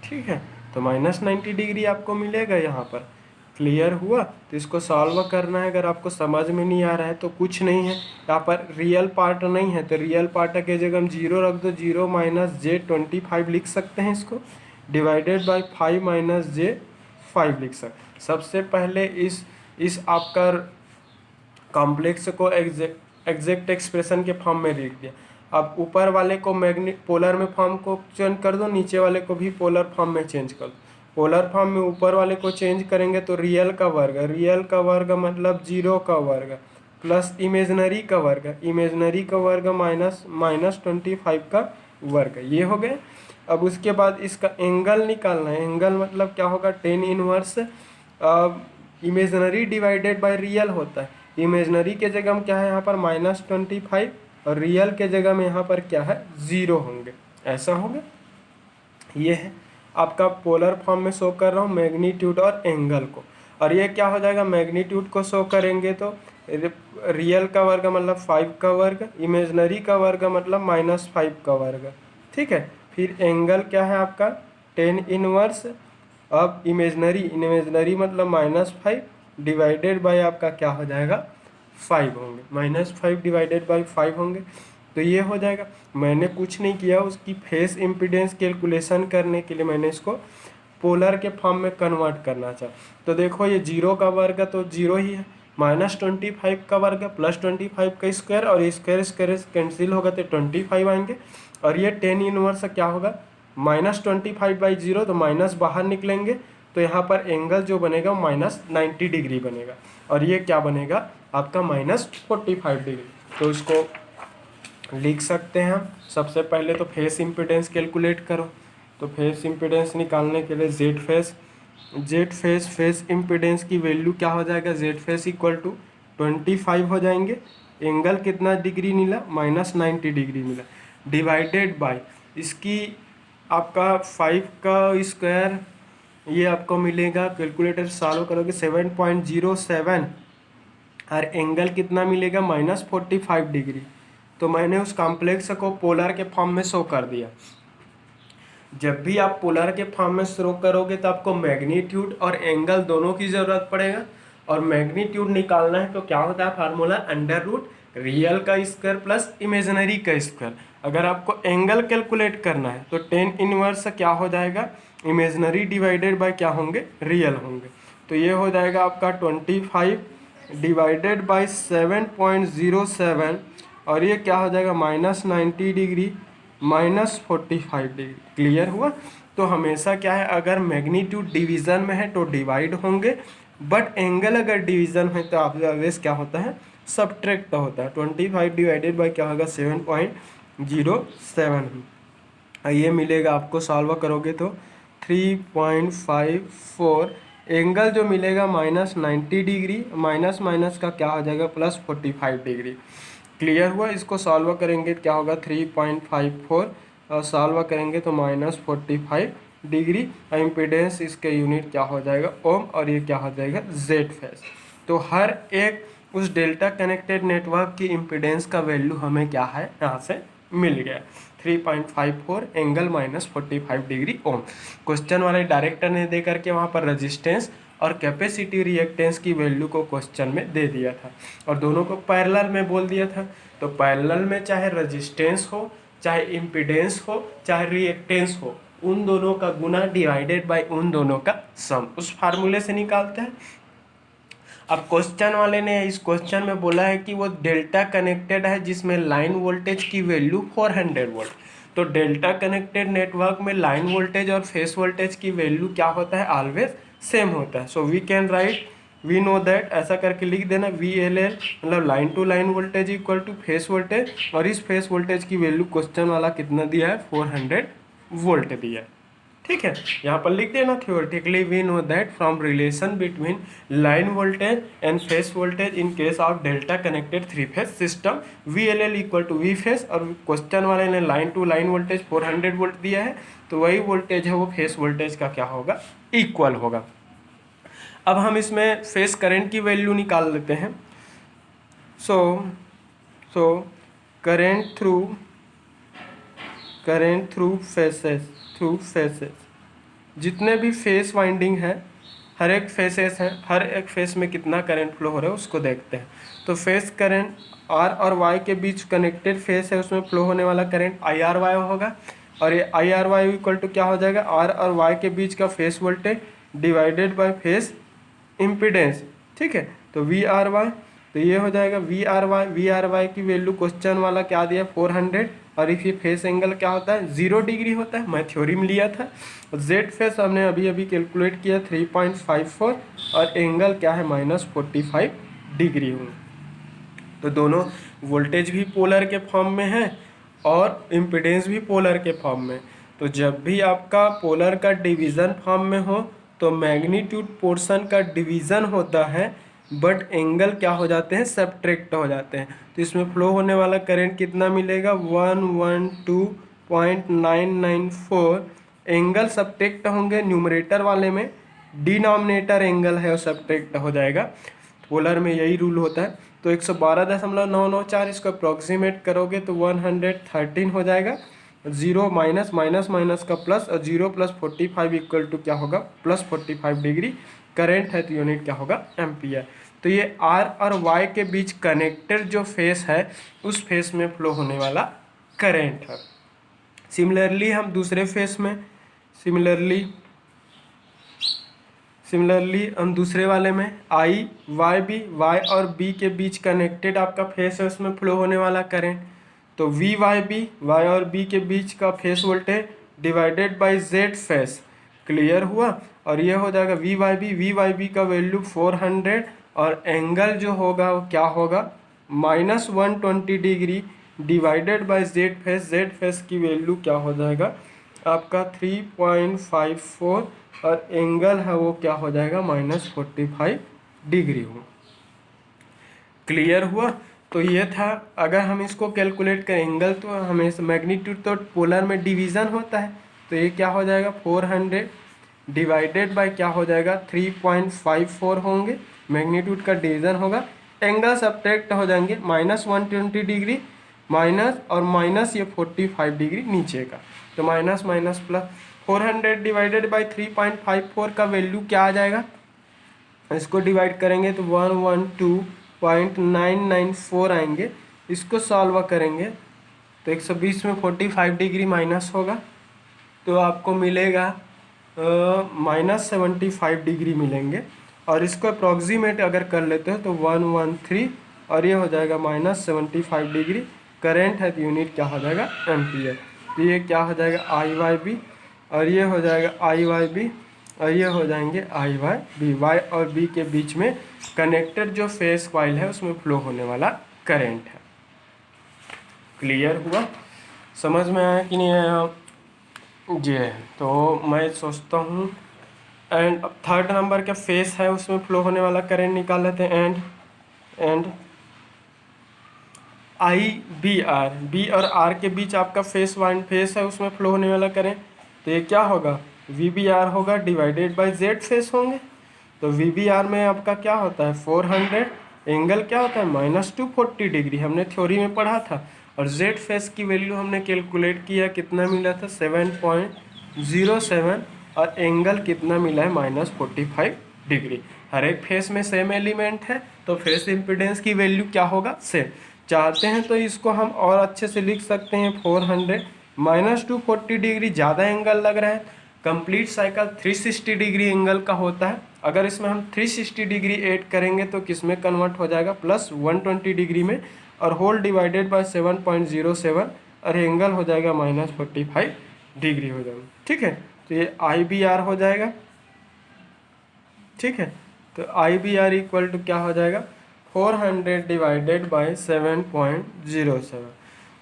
ठीक है, तो -90 डिग्री आपको मिलेगा यहाँ पर। क्लियर हुआ। तो इसको सॉल्व करना है। अगर आपको समझ में नहीं आ रहा है तो कुछ नहीं है, यहाँ पर रियल पार्ट नहीं है तो रियल पार्ट के जगह हम 0 रख दो, 0 -j25 लिख सकते हैं इसको, डिवाइडेड बाय 5 -j5 लिख सकते। सबसे पहले इस आपका कॉम्प्लेक्स को एग्जैक्ट एक्सप्रेशन के फॉर्म में लिख दिया। अब ऊपर वाले को पोलर में फॉर्म को चेंज कर दो, नीचे वाले को भी पोलर फॉर्म में चेंज कर दो। पोलर फॉर्म में ऊपर वाले को चेंज करेंगे तो रियल का वर्ग मतलब 0 का वर्ग प्लस इमेजनरी का वर्ग -25 का वर्ग, ये हो गया। अब उसके बाद इसका एंगल निकालना है। एंगल मतलब क्या होगा, 10 inverse imaginary divided by real होता है। इमेजनरी के जगह में क्या है यहाँ पर -25 और रियल के जगह में यहाँ पर क्या है 0 होंगे, ऐसा होगा, ये है। आपका पोलर फॉर्म में शो कर रहा हूँ मैग्नीट्यूड और एंगल को। और ये क्या हो जाएगा, मैग्नीट्यूड को शो करेंगे तो रियल का वर्ग मतलब 5 का वर्ग, इमेजनरी का वर्ग मतलब -5 का वर्ग, ठीक है। फिर एंगल क्या है आपका 10 इनवर्स, अब इमेजनरी मतलब -5 डिवाइडेड बाय आपका क्या हो जाएगा 5 होंगे, -5 डिवाइडेड बाय 5 होंगे। तो ये हो जाएगा। मैंने कुछ नहीं किया, उसकी फेस इम्पीडेंस कैलकुलेशन करने के लिए मैंने इसको पोलर के फॉर्म में कन्वर्ट करना चाहा। तो देखो ये 0 का वर्ग तो 0 ही है, -25 का वर्ग +25 का स्क्वायर, और स्क्वायर स्क्वायर कैंसिल होगा तो 25 आएंगे। और ये 10 इनवर्स क्या होगा -25/0, तो माइनस बाहर निकलेंगे तो यहाँ पर एंगल जो बनेगा -90 डिग्री बनेगा, और ये क्या बनेगा आपका -45 डिग्री। तो इसको लिख सकते हैं हम। सबसे पहले तो फेस इम्पीडेंस कैलकुलेट करो। तो फेस इम्पीडेंस निकालने के लिए जेड फेस इम्पीडेंस की वैल्यू क्या हो जाएगा, जेड फेस इक्वल टू 25 हो जाएंगे। एंगल कितना डिग्री मिला, -90 डिग्री मिला, डिवाइडेड बाय इसकी आपका 5 का स्क्वायर, ये आपको मिलेगा, कैलकुलेटर सॉल्व करोगे 7.07, और एंगल कितना मिलेगा -45 डिग्री। तो मैंने उस कॉम्प्लेक्स को पोलर के फॉर्म में शो कर दिया। जब भी आप पोलर के फॉर्म में शो करोगे तो आपको मैग्नीट्यूड और एंगल दोनों की ज़रूरत पड़ेगा। और मैग्नीट्यूड निकालना है तो क्या होता है फार्मूला, अंडर रूट रियल का स्क्वायर प्लस इमेजिनरी का स्क्वायर। अगर आपको एंगल कैलकुलेट करना है तो 10 इनवर्स क्या हो जाएगा, इमेजिनरी डिवाइडेड बाय क्या होंगे, रियल होंगे। तो ये हो जाएगा आपका 25 डिवाइडेड बाय 7.07, और ये क्या हो जाएगा -90 डिग्री -45 डिग्री। क्लियर हुआ। तो हमेशा क्या है, अगर मैग्नीट्यूड डिवीज़न में है तो डिवाइड होंगे, बट एंगल अगर डिवीज़न है तो आप ऑलवेज क्या होता है, सब्ट्रैक्ट होता है। 25 डिवाइडेड बाय क्या होगा 7.07, ये मिलेगा आपको, सॉल्व करोगे तो 3.54। एंगल जो मिलेगा -90 डिग्री, माइनस माइनस का क्या हो जाएगा +45 डिग्री। क्लियर हुआ। इसको सॉल्व करेंगे क्या होगा 3.54, और सॉल्व करेंगे तो -45 डिग्री। इम्पीडेंस इसके यूनिट क्या हो जाएगा ओम, और ये क्या हो जाएगा जेड फेस। तो हर एक उस डेल्टा कनेक्टेड नेटवर्क की इम्पीडेंस का वैल्यू हमें क्या है यहाँ से मिल गया, 3.54 एंगल -45 डिग्री ओम। क्वेश्चन वाले डायरेक्टर ने दे करके वहाँ पर रेजिस्टेंस और कैपेसिटी रिएक्टेंस की वैल्यू को क्वेश्चन में दे दिया था, और दोनों को पैरेलल में बोल दिया था। तो पैरेलल में चाहे रेजिस्टेंस हो, चाहे इम्पीडेंस हो, चाहे रिएक्टेंस हो, उन दोनों का गुना डिवाइडेड बाय उन दोनों का सम, उस फार्मूले से निकालते हैं। अब क्वेश्चन वाले ने इस क्वेश्चन में बोला है कि वो डेल्टा कनेक्टेड है जिसमें लाइन वोल्टेज की वैल्यू 400 वोल्ट। तो डेल्टा कनेक्टेड नेटवर्क में लाइन वोल्टेज और फेस वोल्टेज की वैल्यू क्या होता है, ऑलवेज सेम होता है। So we can write, we know that, ऐसा करके लिख देना VLL मतलब line to line voltage equal to phase voltage, और इस फेस वोल्टेज की वैल्यू क्वेश्चन वाला कितना दिया है 400 वोल्ट दिया है। ठीक है, यहाँ पर लिख देना theoretically we know that from relation between line voltage and phase voltage in case of delta connected 3 phase system VLL equal to V phase, और क्वेश्चन वाले ने line to line voltage 400 volt दिया है, तो वही वोल्टेज है वो phase voltage का क्या होगा, इक्वल होगा। अब हम इसमें फेस करंट की वैल्यू निकाल लेते हैं। सो करंट थ्रू फेसेस, जितने भी फेस वाइंडिंग है, हर एक फेसेस हैं, हर एक फेस में कितना करंट फ्लो हो रहा है उसको देखते हैं। तो फेस करंट R और Y के बीच कनेक्टेड फेस है, उसमें फ्लो होने वाला करंट IRY होगा, और ये IRY इक्वल टू क्या हो जाएगा, R और Y के बीच का face voltage divided by phase impedance. ठीक है, तो VRY, तो ये हो जाएगा VRY की वैल्यू क्वेश्चन वाला क्या दिया 400, और इस फेस एंगल क्या होता है 0 डिग्री होता है, मैं थ्योरी में लिया था। जेड फेस हमने अभी कैलकुलेट किया 3.54, और एंगल क्या है -45 डिग्री हो। तो दोनों वोल्टेज भी पोलर के फॉर्म में है और इम्पीडेंस भी पोलर के फॉर्म में। तो जब भी आपका पोलर का डिवीज़न फॉर्म में हो तो मैग्नीट्यूड पोर्शन का डिवीज़न होता है, बट एंगल क्या हो जाते हैं, सब्ट्रैक्ट हो जाते हैं। तो इसमें फ्लो होने वाला करंट कितना मिलेगा 112.994 एंगल सब्ट्रैक्ट होंगे न्यूमरेटर वाले में, डिनोमिनेटर एंगल है वो सब्ट्रैक्ट हो जाएगा। पोलर में यही रूल होता है। तो 112.994 इसको अप्रोक्सीमेट करोगे तो 113 हो जाएगा। जीरो माइनस माइनस माइनस का प्लस, और 0 + 45 इक्वल टू क्या होगा, +45 डिग्री। करेंट है तो यूनिट क्या होगा, एम्पियर। तो ये आर और वाई के बीच कनेक्टेड जो फेस है उस फेस में फ्लो होने वाला करेंट है। सिमिलरली हम दूसरे फेस में सिमिलरली हम दूसरे वाले में आई वाई बी, वाई और बी के बीच कनेक्टेड आपका फेस है, उसमें फ्लो होने वाला करंट। तो वी वाई बी, वाई और बी के बीच का face voltage divided bye Z face. Clear हुआ। और ये हो जाएगा वी वाई बी का वैल्यू 400, और एंगल जो होगा वो क्या होगा, -120 degree divided by Z face की वैल्यू क्या हो जाएगा आपका 3.54, और एंगल है वो क्या हो जाएगा -45 डिग्री हो। क्लियर हुआ। तो ये था। अगर हम इसको कैलकुलेट करें एंगल, तो हमें मैग्नीट्यूड तो पोलर में डिवीज़न होता है, तो ये क्या हो जाएगा 400 डिवाइडेड बाय क्या हो जाएगा 3.54 होंगे, मैग्नीट्यूड का डिवीज़न होगा। एंगल सब्ट्रैक्ट हो जाएंगे, -120 डिग्री माइनस और माइनस ये 45 डिग्री नीचे का, तो minus minus plus 400 divided by 3.54 का वैल्यू क्या आ जाएगा, इसको डिवाइड करेंगे तो 112.994 आएंगे। इसको सॉल्व करेंगे तो 120 में 45 डिग्री माइनस होगा, तो आपको मिलेगा -75 डिग्री मिलेंगे। और इसको अप्रॉक्सीमेट अगर कर लेते हो तो 113, और ये हो जाएगा -75 डिग्री। करेंट है तो यूनिट क्या हो जाएगा, एम्पियर। तो ये क्या हो जाएगा आई वाई बी, और ये हो जाएगा आई वाई बी, और ये हो जाएंगे आई वाई बी। वाई और बी के बीच में कनेक्टेड जो फेस कॉइल है उसमें फ्लो होने वाला करेंट है। क्लियर हुआ, समझ में आया कि नहीं आया जी। तो मैं सोचता हूँ एंड अब थर्ड नंबर का फेस है उसमें फ्लो होने वाला करंट निकाल लेते हैं। एंड आई बी और आर के बीच आपका फेस वन फेस है उसमें फ्लो होने वाला करंट, तो ये क्या होगा वी बी आर होगा डिवाइडेड बाय जेड फेस होंगे। तो वी बी आर में आपका क्या होता है 400, एंगल क्या होता है -240 डिग्री, हमने थ्योरी में पढ़ा था। और जेड फेस की वैल्यू हमने कैलकुलेट किया, कितना मिला था 7.07, और एंगल कितना मिला है -45 डिग्री। हर एक फेस में सेम एलिमेंट है तो फेस इम्पिडेंस की वैल्यू क्या होगा सेम। चाहते हैं तो इसको हम और अच्छे से लिख सकते हैं 400 -240 डिग्री ज़्यादा एंगल लग रहा है। कंप्लीट साइकिल 360 डिग्री एंगल का होता है। अगर इसमें हम 360 डिग्री ऐड करेंगे तो किस में कन्वर्ट हो जाएगा +120 डिग्री में, और होल डिवाइडेड बाय 7.07, और एंगल हो जाएगा -45 डिग्री हो जाएगा। ठीक है, तो ये आई बी आर हो जाएगा। ठीक है, तो आई बी आर इक्वल टू क्या हो जाएगा 400 डिवाइडेड बाय 7.07।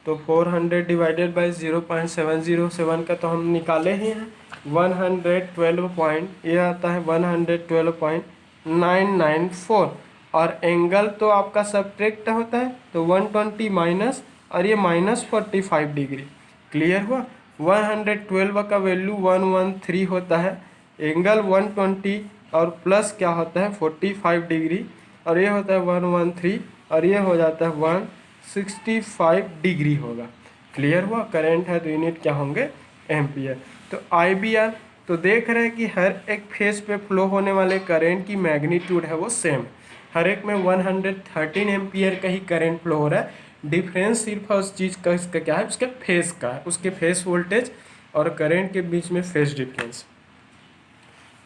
तो 400 डिवाइडेड बाय 0.707 का तो हम निकाले ही हैं 112 पॉइंट, ये आता है 112.994। और एंगल तो आपका सब्ट्रैक्ट होता है तो 120 माइनस, और ये -45 डिग्री। क्लियर हुआ। 112 का वैल्यू 113 होता है, एंगल 120 और प्लस क्या होता है 45 डिग्री, और ये होता है 113, और ये हो जाता है 165 डिग्री होगा। क्लियर हुआ। करंट है तो यूनिट क्या होंगे एम्पियर। तो आई बी आर, तो देख रहे हैं कि हर एक फेस पे फ्लो होने वाले करंट की मैग्नीट्यूड है वो सेम, हर एक में 113 एम्पियर का ही करंट फ्लो हो रहा है। डिफरेंस सिर्फ उस चीज़ का इसका क्या है उसके फेस का है, उसके फेस वोल्टेज और करंट के बीच में फेस डिफरेंस।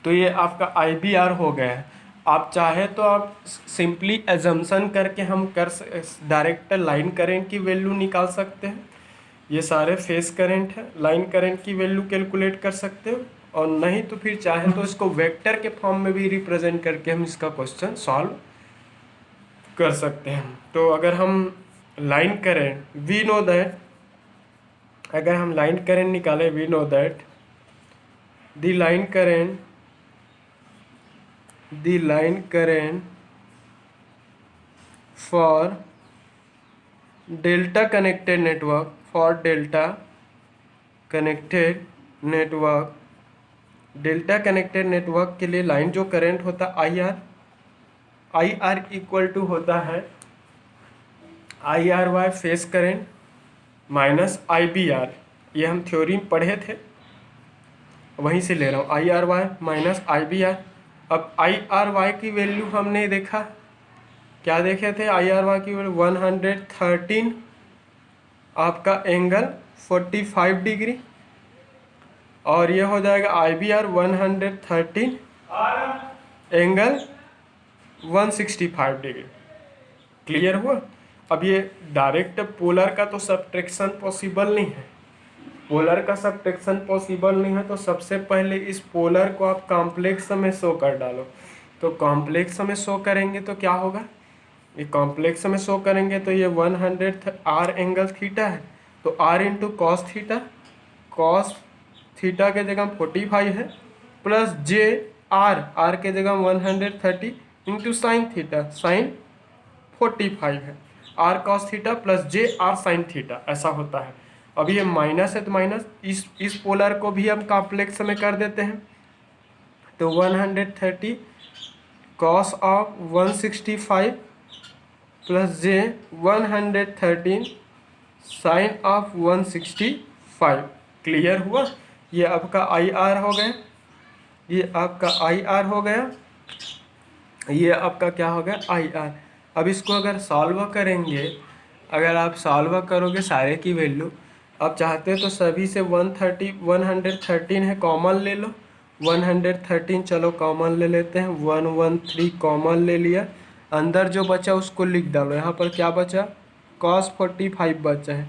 तो ये आपका आई बी आर हो गया है। आप चाहे तो आप सिंपली एजम्पशन करके हम कर डायरेक्ट लाइन करंट की वैल्यू निकाल सकते हैं। ये सारे फेस करंट है, लाइन करंट की वैल्यू कैलकुलेट कर सकते हो, और नहीं तो फिर चाहे तो इसको वेक्टर के फॉर्म में भी रिप्रेजेंट करके हम इसका क्वेश्चन सॉल्व कर सकते हैं। तो अगर हम line current we know that, अगर हम लाइन करंट निकालें we know that the line current for delta connected network, network, delta connected network के लिए लाइन जो करंट होता है आई आर इक्वल टू होता है I R Y phase current minus I B R. ये हम थ्योरी में पढ़े थे, वहीं से ले रहा हूँ। I R Y minus I B R. अब आई आर वाई की वैल्यू हमने देखा, क्या देखे थे? आई आर वाई की वैल्यू 113 आपका एंगल 45 डिग्री, और ये हो जाएगा I B R 113 angle 165 degree. Clear हुआ? अब ये डायरेक्ट पोलर का तो सब्ट्रैक्शन पॉसिबल नहीं है, पोलर का सब्ट्रैक्शन पॉसिबल नहीं है, तो सबसे पहले इस पोलर को आप कॉम्प्लेक्स में शो कर डालो। तो कॉम्प्लेक्स में शो करेंगे तो क्या होगा? ये कॉम्प्लेक्स में शो करेंगे तो ये 100 आर एंगल थीटा है, तो R into cos theta, cos theta के जगह 45 है, प्लस जे आर के जगह 130 इंटू साइन थीटा, साइन 45 है, R cos theta plus j R sine theta, ऐसा होता है। अब ये माइनस है तो माइनस, इस पोलर को भी हम कॉम्प्लेक्स में कर देते हैं, तो 130 cos of 165 plus j 113 sine of 165। Clear हुआ? ये आपका आई आर हो गया, ये आपका आई आर हो गया, ये आपका क्या हो गया? I R. अब इसको अगर सॉल्व करेंगे, अगर आप सॉल्व करोगे सारे की वैल्यू, आप चाहते हो तो सभी से 113 है, कॉमन ले लो। 113 चलो कॉमन ले लेते हैं, 113 कॉमन ले लिया, अंदर जो बचा उसको लिख डालो। यहाँ पर क्या बचा? cos 45 बचा है,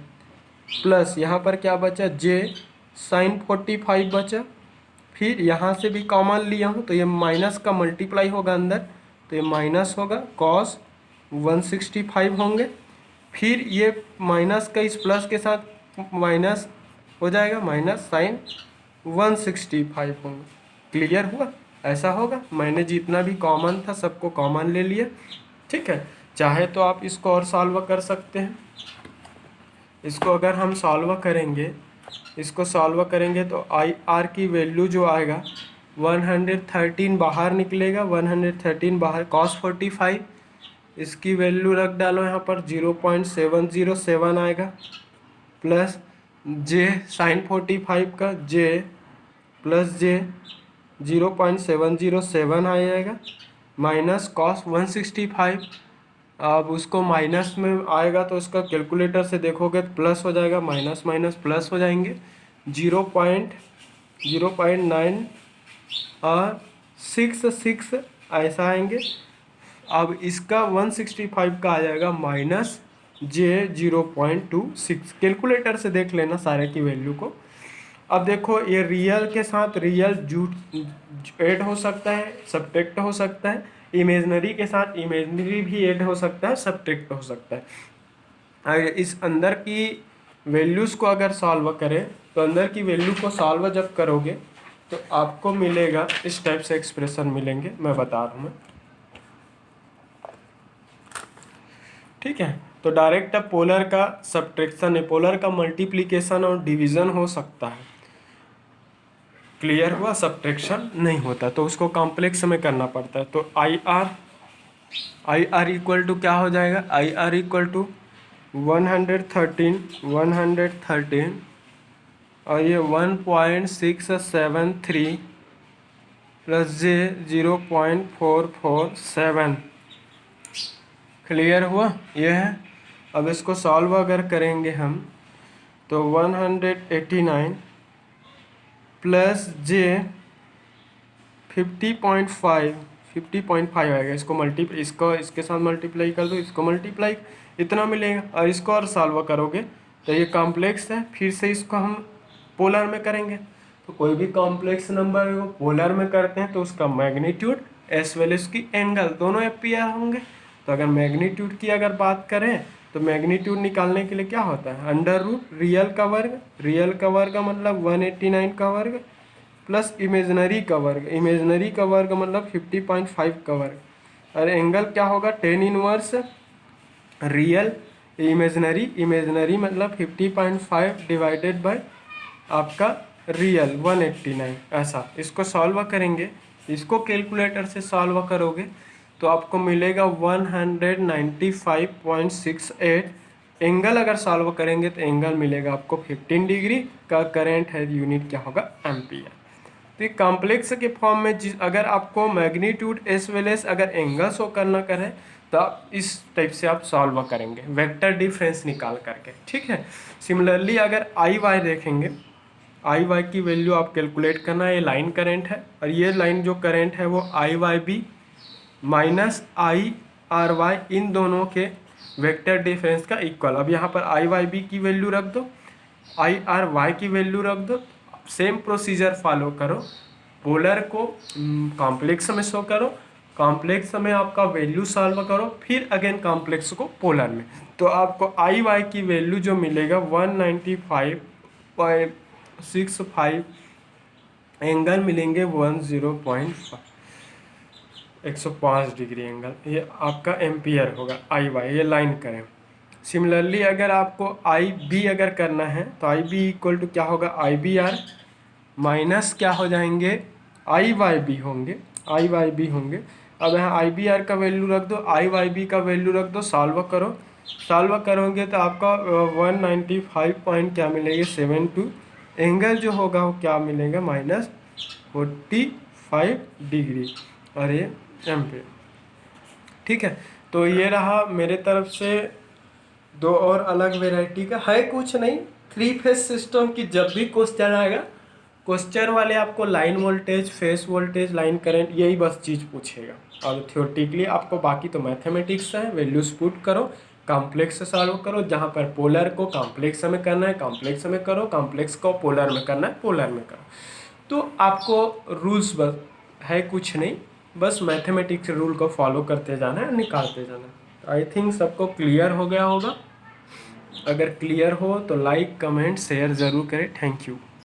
प्लस यहाँ पर क्या बचा? जे साइन 45 बचा। फिर यहाँ से भी कॉमन लिया हूँ तो ये माइनस का मल्टीप्लाई होगा अंदर, तो ये माइनस होगा, cos 165 होंगे। फिर ये माइनस का इस प्लस के साथ माइनस हो जाएगा, माइनस साइन 165 होंगे। क्लियर हुआ? ऐसा होगा। मैंने जितना भी कॉमन था सबको कॉमन ले लिया, ठीक है। चाहे तो आप इसको और सॉल्व कर सकते हैं। इसको अगर हम सॉल्व करेंगे, इसको सॉल्व करेंगे तो आई आर की वैल्यू जो आएगा 113 बाहर निकलेगा, 113 बाहर, cos 45 इसकी वैल्यू रख डालो यहाँ पर 0.707 आएगा, प्लस जे साइन 45 का जे प्लस जे 0.707 आ जाएगा, माइनस cos 165। अब उसको माइनस में आएगा तो उसका कैलकुलेटर से देखोगे तो प्लस हो जाएगा, माइनस माइनस प्लस हो जाएंगे, 0.966 ऐसा आएंगे। अब इसका 165 का आ जाएगा माइनस जे 0.26। कैलकुलेटर से देख लेना सारे की वैल्यू को। अब देखो ये रियल के साथ रियल जूट ऐड हो सकता है, सब्ट्रैक्ट हो सकता है, इमेजनरी के साथ इमेजनरी भी ऐड हो सकता है, सब्ट्रैक्ट हो सकता है। अगर इस अंदर की वैल्यूज़ को अगर सॉल्व करें तो अंदर की वैल्यू को सॉल्व जब करोगे तो आपको मिलेगा, इस टाइप से एक्सप्रेशन मिलेंगे, मैं बता रहा हूँ। ठीक है, तो डायरेक्ट पोलर का सब्ट्रैक्शन है, पोलर का मल्टीप्लिकेशन और डिवीज़न हो सकता है। क्लियर हुआ? सब्ट्रैक्शन नहीं होता, तो उसको कॉम्प्लेक्स में करना पड़ता है। तो आई आर इक्वल टू क्या हो जाएगा? आई आर इक्वल टू 113 और ये 1.673 प्लस जे 0.447। क्लियर हुआ? ये है। अब इसको सॉल्व अगर करेंगे हम तो 189 प्लस जे 50.5 आएगा। इसको इसके साथ मल्टीप्लाई कर दो, इसको मल्टीप्लाई, इतना मिलेगा। और इसको और सॉल्व करोगे तो ये कॉम्प्लेक्स है, फिर से इसको हम पोलर में करेंगे। तो कोई भी कॉम्प्लेक्स नंबर को पोलर में करते हैं तो उसका मैग्नीट्यूड एस वेल उसकी एंगल दोनों एपीआर होंगे। तो अगर मैग्नीट्यूड की अगर बात करें तो मैग्नीट्यूड निकालने के लिए क्या होता है? अंडर रूट रियल का वर्ग, रियल का वर्ग मतलब 189 का वर्ग प्लस इमेजनरी का वर्ग, इमेजनरी का वर्ग मतलब 50.5 का वर्ग। और एंगल क्या होगा? Tan inverse real imaginary, imaginary मतलब 50.5 डिवाइडेड बाय आपका रियल 189, ऐसा इसको सॉल्व करेंगे, इसको कैलकुलेटर से सॉल्व करोगे तो आपको मिलेगा 195.68। एंगल अगर सॉल्व करेंगे तो एंगल मिलेगा आपको 15 डिग्री का। करंट है यूनिट क्या होगा, एम्पियर। तो ये कॉम्प्लेक्स के फॉर्म में अगर आपको मैग्नीट्यूड एस वेल एस अगर एंगल शो करना करें तो आप इस टाइप से आप सॉल्व करेंगे वेक्टर डिफरेंस निकाल करके, ठीक है। सिमिलरली अगर आई वाई देखेंगे, आई वाई की वैल्यू आप कैलकुलेट करना, ये लाइन करंट है और ये लाइन जो करंट है वो I Y B minus I R Y, इन दोनों के वेक्टर डिफरेंस का इक्वल। अब यहाँ पर आई वाई बी की वैल्यू रख दो, आई आर वाई की वैल्यू रख दो, सेम प्रोसीजर फॉलो करो, पोलर को कॉम्प्लेक्स में शो करो, कॉम्प्लेक्स में आपका वैल्यू सॉल्व करो, फिर अगेन कॉम्प्लेक्स को पोलर में, तो आपको आई वाई की वैल्यू जो मिलेगा 195.65, एंगल मिलेंगे 105 डिग्री एंगल, ये आपका एम्पियर होगा आई वाई, ये लाइन करें। सिमिलरली अगर आपको आई बी अगर करना है तो आई बी इक्वल टू क्या होगा, आई बी आर माइनस क्या हो जाएंगे, आई वाई बी होंगे, आई वाई बी होंगे। अब यहाँ आई बी आर का वैल्यू रख दो, आई वाई बी का वैल्यू रख दो, सॉल्व करो, सॉल्व करोगे तो आपका 195 पॉइंट क्या मिलेगा 72, एंगल जो होगा वो क्या मिलेगा -45 डिग्री, और ये एम्पियर, ठीक है। तो ये रहा मेरे तरफ से दो और अलग वेराइटी का, है कुछ नहीं। 3 फेज सिस्टम की जब भी क्वेश्चन आएगा, क्वेश्चन वाले आपको line voltage, phase voltage, line current, यही बस चीज़ पूछेगा। और थ्योरेटिकली आपको बाकी तो मैथमेटिक्स है, वैल्यूज पुट करो, कॉम्प्लेक्स से सॉल्व करो, जहाँ पर पोलर को कॉम्प्लेक्स में करना है कॉम्प्लेक्स में करो, कॉम्प्लेक्स को पोलर में करना है पोलर में करो। तो आपको रूल्स बस है कुछ नहीं, बस मैथमेटिक्स रूल को फॉलो करते जाना है, निकालते जाना है। आई थिंक सबको क्लियर हो गया होगा। अगर क्लियर हो तो लाइक कमेंट शेयर ज़रूर करें। Thank you.